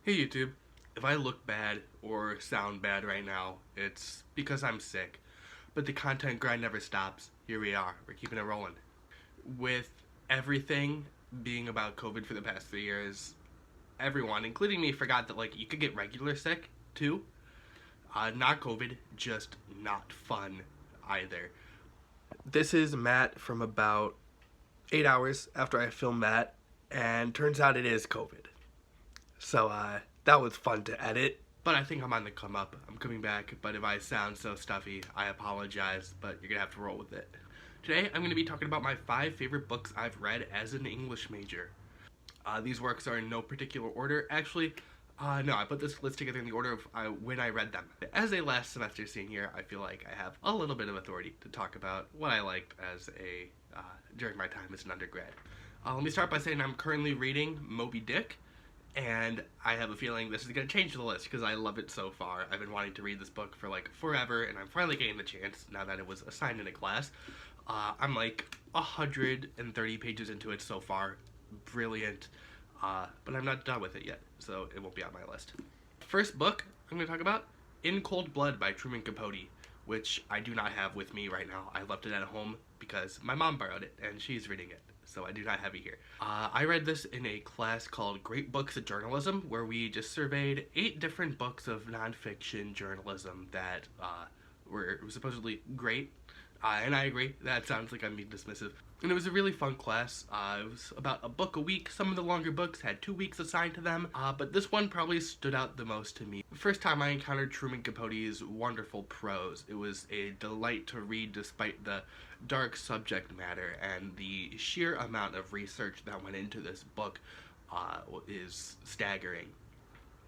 Hey YouTube, if I look bad or sound bad right now, it's because I'm sick. But the content grind never stops. Here we are, we're keeping it rolling. With everything being about COVID for the past 3 years, everyone, including me, forgot that you could get regular sick too. Not COVID, just not fun either. This is Matt from about 8 hours after I filmed that, and turns out it is COVID. So that was fun to edit. But I think I'm on the come up. I'm coming back, but if I sound so stuffy, I apologize, but you're gonna have to roll with it. Today, I'm gonna be talking about my 5 favorite books I've read as an English major. These works are in no particular order. Actually, no, I put this list together in the order of when I read them. As a last semester senior, I feel like I have a little bit of authority to talk about what I liked as during my time as an undergrad. Let me start by saying I'm currently reading Moby Dick. And I have a feeling this is going to change the list because I love it so far. I've been wanting to read this book for forever, and I'm finally getting the chance now that it was assigned in a class. I'm 130 pages into it so far. Brilliant. But I'm not done with it yet, so it won't be on my list. First book I'm going to talk about, In Cold Blood by Truman Capote, which I do not have with me right now. I left it at home because my mom borrowed it, and she's reading it. So I do not have it here. I read this in a class called Great Books of Journalism, where we just surveyed 8 different books of nonfiction journalism that were supposedly great. And I agree, that sounds like I'm being dismissive. And it was a really fun class. It was about a book a week. Some of the longer books had 2 weeks assigned to them, but this one probably stood out the most to me. The first time I encountered Truman Capote's wonderful prose, it was a delight to read despite the dark subject matter, and the sheer amount of research that went into this book is staggering.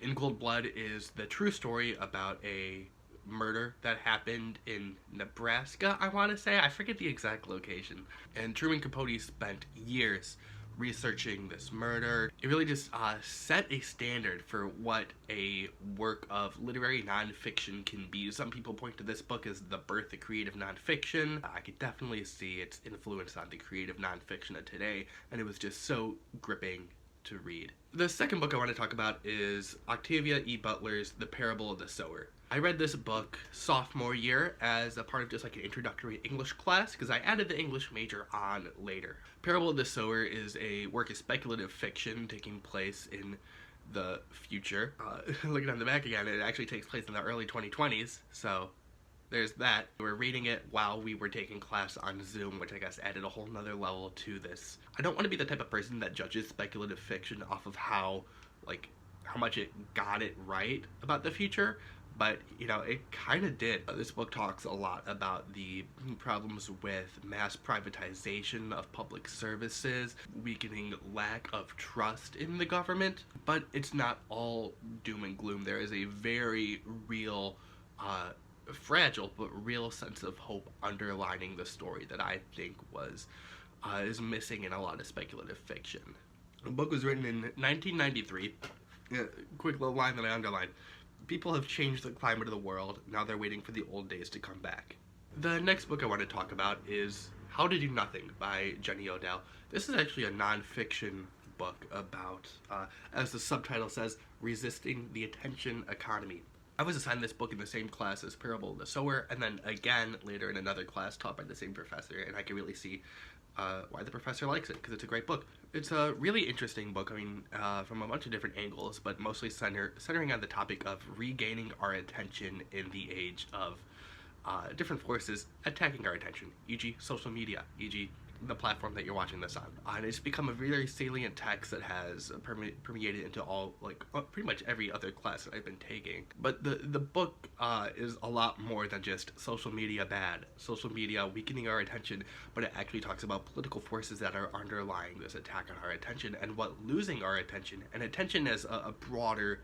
In Cold Blood is the true story about a murder that happened in Nebraska, I want to say. I forget the exact location. And Truman Capote spent years researching this murder. It really just set a standard for what a work of literary nonfiction can be. Some people point to this book as the birth of creative nonfiction. I could definitely see its influence on the creative nonfiction of today, and it was just so gripping to read. The second book I want to talk about is Octavia E. Butler's The Parable of the Sower. I read this book sophomore year as a part of just an introductory English class because I added the English major on later. Parable of the Sower is a work of speculative fiction taking place in the future. Looking on the back again, it actually takes place in the early 2020s, so there's that. We were reading it while we were taking class on Zoom, which I guess added a whole nother level to this. I don't want to be the type of person that judges speculative fiction off of how much it got it right about the future, but it kind of did. This book talks a lot about the problems with mass privatization of public services, weakening lack of trust in the government, but it's not all doom and gloom. There is a very real fragile but real sense of hope underlining the story that I think is missing in a lot of speculative fiction. The book was written in 1993. Quick little line that I underlined. People have changed the climate of the world. Now they're waiting for the old days to come back. The next book I want to talk about is How to Do Nothing by Jenny Odell. This is actually a nonfiction book about, as the subtitle says, resisting the attention economy. I was assigned this book in the same class as Parable of the Sower, and then again later in another class taught by the same professor, and I can really see why the professor likes it, because it's a great book. It's a really interesting book, from a bunch of different angles, but mostly centering on the topic of regaining our attention in the age of different forces attacking our attention, e.g. social media, e.g. the platform that you're watching this on. And it's become a very salient text that has permeated into all, pretty much every other class that I've been taking. But the book is a lot more than just social media bad, social media weakening our attention, but it actually talks about political forces that are underlying this attack on our attention and what losing our attention, and attention as a broader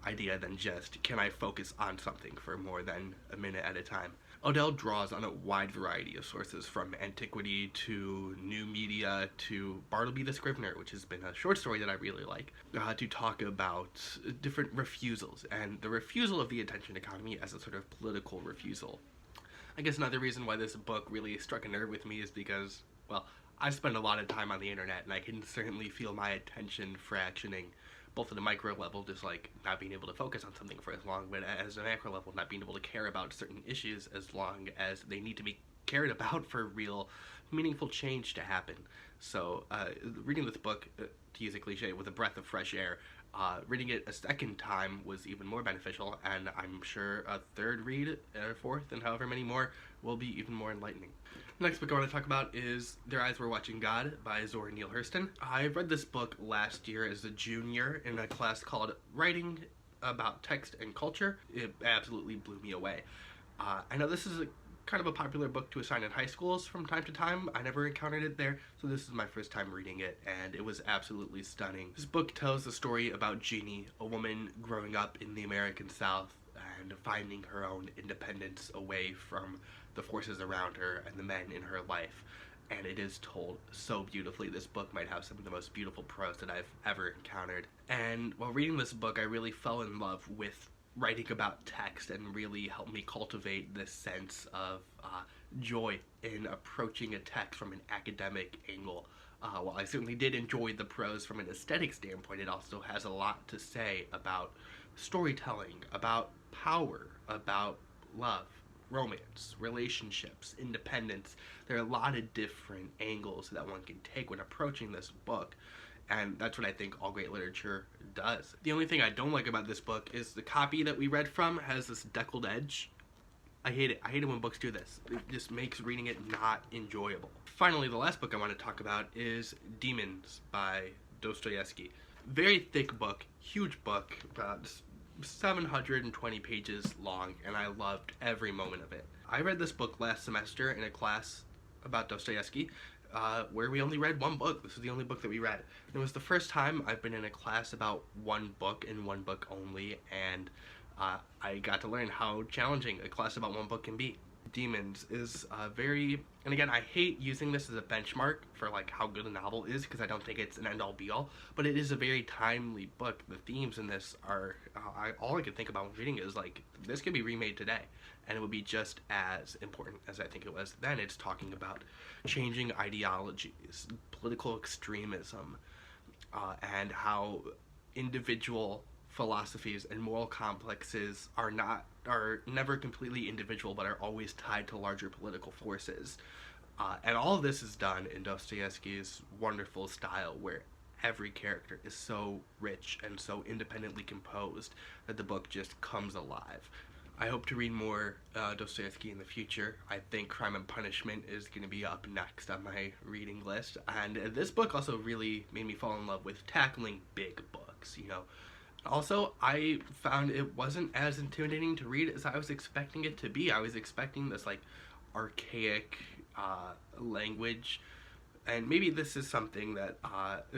idea than just, can I focus on something for more than a minute at a time? Odell draws on a wide variety of sources, from antiquity to new media to Bartleby the Scrivener, which has been a short story that I really like, to talk about different refusals, and the refusal of the attention economy as a sort of political refusal. I guess another reason why this book really struck a nerve with me is because, well, I spend a lot of time on the internet, and I can certainly feel my attention fractioning both at a micro level, just like not being able to focus on something for as long, but as a macro level, not being able to care about certain issues as long as they need to be cared about for real, meaningful change to happen. So, reading this book, to use a cliche, with a breath of fresh air, reading it a second time was even more beneficial, and I'm sure a third read, or fourth, and however many more, will be even more enlightening. The next book I want to talk about is Their Eyes Were Watching God by Zora Neale Hurston. I read this book last year as a junior in a class called Writing About Text and Culture. It absolutely blew me away. I know this is kind of a popular book to assign in high schools from time to time. I never encountered it there, so this is my first time reading it, and it was absolutely stunning. This book tells the story about Jeannie, a woman growing up in the American South and finding her own independence away from the forces around her and the men in her life. And it is told so beautifully. This book might have some of the most beautiful prose that I've ever encountered. And while reading this book, I really fell in love with writing about text, and really helped me cultivate this sense of joy in approaching a text from an academic angle. While I certainly did enjoy the prose from an aesthetic standpoint, it also has a lot to say about storytelling, about power, about love, romance, relationships, independence. There are a lot of different angles that one can take when approaching this book, and that's what I think all great literature does. The only thing I don't like about this book is the copy that we read from has this deckled edge. I hate it. I hate it when books do this. It just makes reading it not enjoyable. Finally, the last book I want to talk about is Demons by Dostoevsky. Very thick book, huge book, 720 pages long, and I loved every moment of it. I read this book last semester in a class about Dostoevsky, where we only read one book. This was the only book that we read. It was the first time I've been in a class about one book and one book only, and I got to learn how challenging a class about one book can be. Demons is very, and again, I hate using this as a benchmark for like how good a novel is, because I don't think it's an end-all be-all, but it is a very timely book. The themes in this are, all I could think about when reading it is like, this could be remade today, and it would be just as important as I think it was then. It's talking about changing ideologies, political extremism, and how individual philosophies and moral complexes are never completely individual, but are always tied to larger political forces. And all of this is done in Dostoevsky's wonderful style, where every character is so rich and so independently composed that the book just comes alive. I hope to read more Dostoevsky in the future. I think Crime and Punishment is going to be up next on my reading list. And this book also really made me fall in love with tackling big books, you know. Also, I found it wasn't as intimidating to read as I was expecting it to be. I was expecting this like archaic language, and maybe this is something that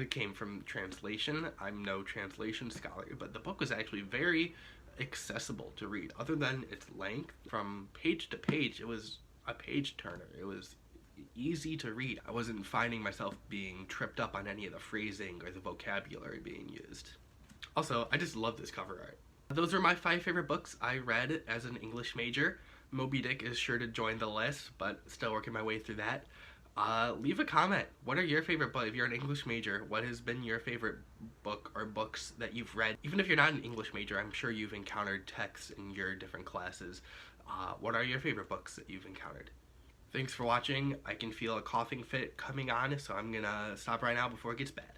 came from translation. I'm no translation scholar, but the book was actually very accessible to read. Other than its length, from page to page, it was a page turner. It was easy to read. I wasn't finding myself being tripped up on any of the phrasing or the vocabulary being used. Also, I just love this cover art. Those are my 5 favorite books I read as an English major. Moby Dick is sure to join the list, but still working my way through that. Leave a comment. What are your favorite books? If you're an English major, what has been your favorite book or books that you've read? Even if you're not an English major, I'm sure you've encountered texts in your different classes. What are your favorite books that you've encountered? Thanks for watching. I can feel a coughing fit coming on, so I'm gonna stop right now before it gets bad.